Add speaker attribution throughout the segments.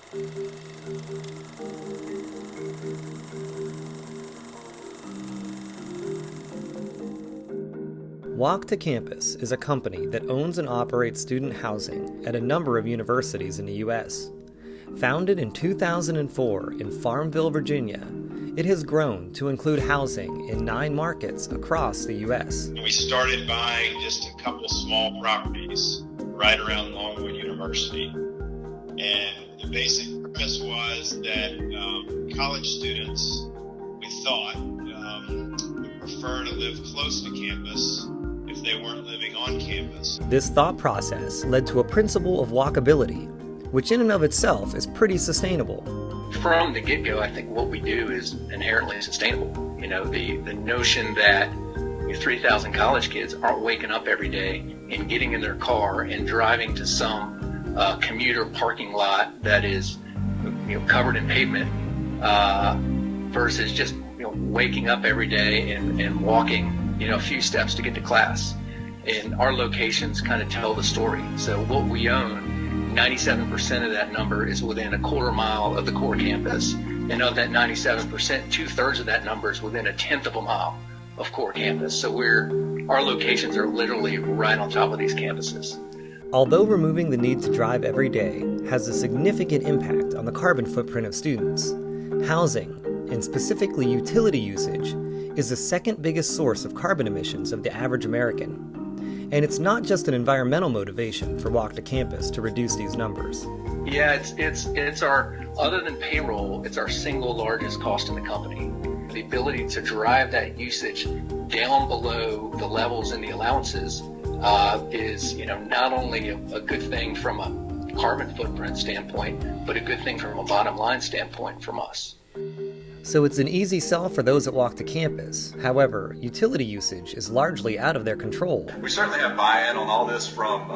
Speaker 1: Walk2Campus is a company that owns and operates student housing at a number of universities in the U.S. Founded in 2004 in Farmville, Virginia, it has grown to include housing in 9 markets across the U.S.
Speaker 2: We started buying just a couple small properties right around Longwood University. And the basic premise was that college students, we thought, would prefer to live close to campus if they weren't living on campus.
Speaker 1: This thought process led to a principle of walkability, which in and of itself is pretty sustainable.
Speaker 3: From the get-go, I think what we do is inherently sustainable. You know, the notion that 3,000 college kids aren't waking up every day and getting in their car and driving to some commuter parking lot that is, covered in pavement, versus just waking up every day and walking, a few steps to get to class. And our locations kind of tell the story. So what we own, 97% of that number is within a quarter mile of the core campus. And of that 97%, 2/3 of that number is within 1/10 of a mile of core campus. So our locations are literally right on top of these campuses.
Speaker 1: Although removing the need to drive every day has a significant impact on the carbon footprint of students, housing, and specifically utility usage, is the second biggest source of carbon emissions of the average American. And it's not just an environmental motivation for Walk2Campus to reduce these numbers.
Speaker 3: Yeah, it's our, other than payroll, it's our single largest cost in the company. The ability to drive that usage down below the levels in the allowances is, not only a good thing from a carbon footprint standpoint, but a good thing from a bottom line standpoint from us.
Speaker 1: So it's an easy sell for those at Walk2Campus. However, utility usage is largely out of their control.
Speaker 4: We certainly have buy-in on all this from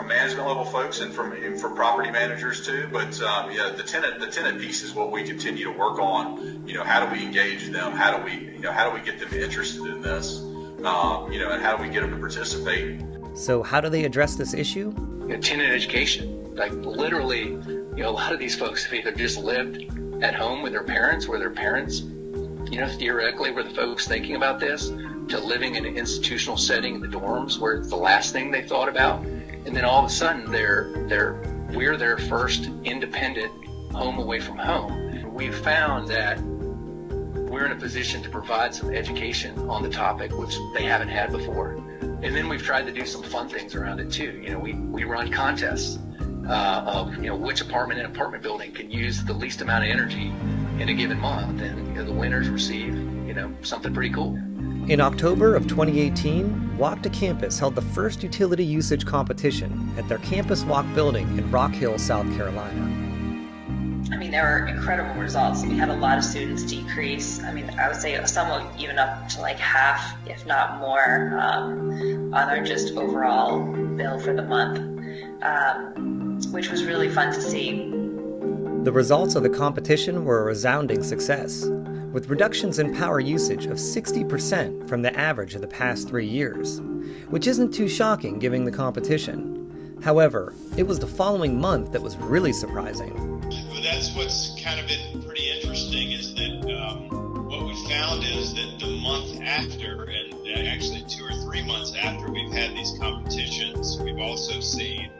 Speaker 4: management level folks and from property managers too. But the tenant piece is what we continue to work on. How do we engage them? How do we get them interested in this? And how do we get them to participate?
Speaker 1: So how do they address this issue?
Speaker 3: Tenant education. Like literally, a lot of these folks have either just lived at home with their parents, where their parents, theoretically were the folks thinking about this, to living in an institutional setting in the dorms where it's the last thing they thought about. And then all of a sudden we're their first independent home away from home. We've found that we're in a position to provide some education on the topic, which they haven't had before. And then we've tried to do some fun things around it too. We run contests of which apartment in an apartment building can use the least amount of energy in a given month, and the winners receive something pretty cool.
Speaker 1: In October of 2018, Walk2Campus held the first utility usage competition at their Campus Walk building in Rock Hill, South Carolina.
Speaker 5: There were incredible results. We had a lot of students decrease. I would say some even up to like half, if not more, on their just overall bill for the month, which was really fun to see.
Speaker 1: The results of the competition were a resounding success, with reductions in power usage of 60% from the average of the past 3 years, which isn't too shocking given the competition. However, it was the following month that was really surprising.
Speaker 2: Well, that's what's kind of been pretty interesting, is that what we found is that the month after, and actually 2 or 3 months after we've had these competitions, we've also seen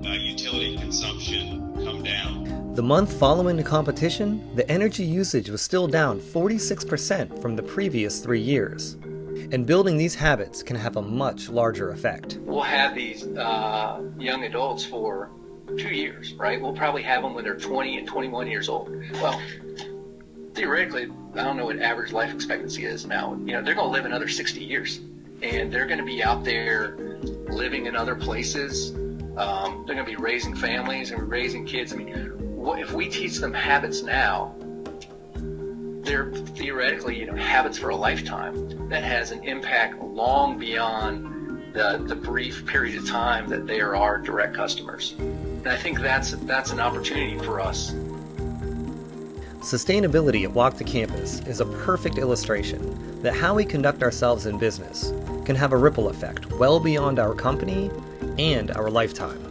Speaker 2: utility consumption come down.
Speaker 1: The month following the competition, the energy usage was still down 46% from the previous 3 years. And building these habits can have a much larger effect.
Speaker 3: We'll have these young adults for 2 years, right? We'll probably have them when they're 20 and 21 years old. Well, theoretically, I don't know what average life expectancy is now. They're going to live another 60 years. And they're going to be out there living in other places. They're going to be raising families and raising kids. If we teach them habits now, they're theoretically, habits for a lifetime that has an impact long beyond the brief period of time that they are our direct customers. And I think that's an opportunity for us.
Speaker 1: Sustainability at Walk2Campus is a perfect illustration that how we conduct ourselves in business can have a ripple effect well beyond our company and our lifetime.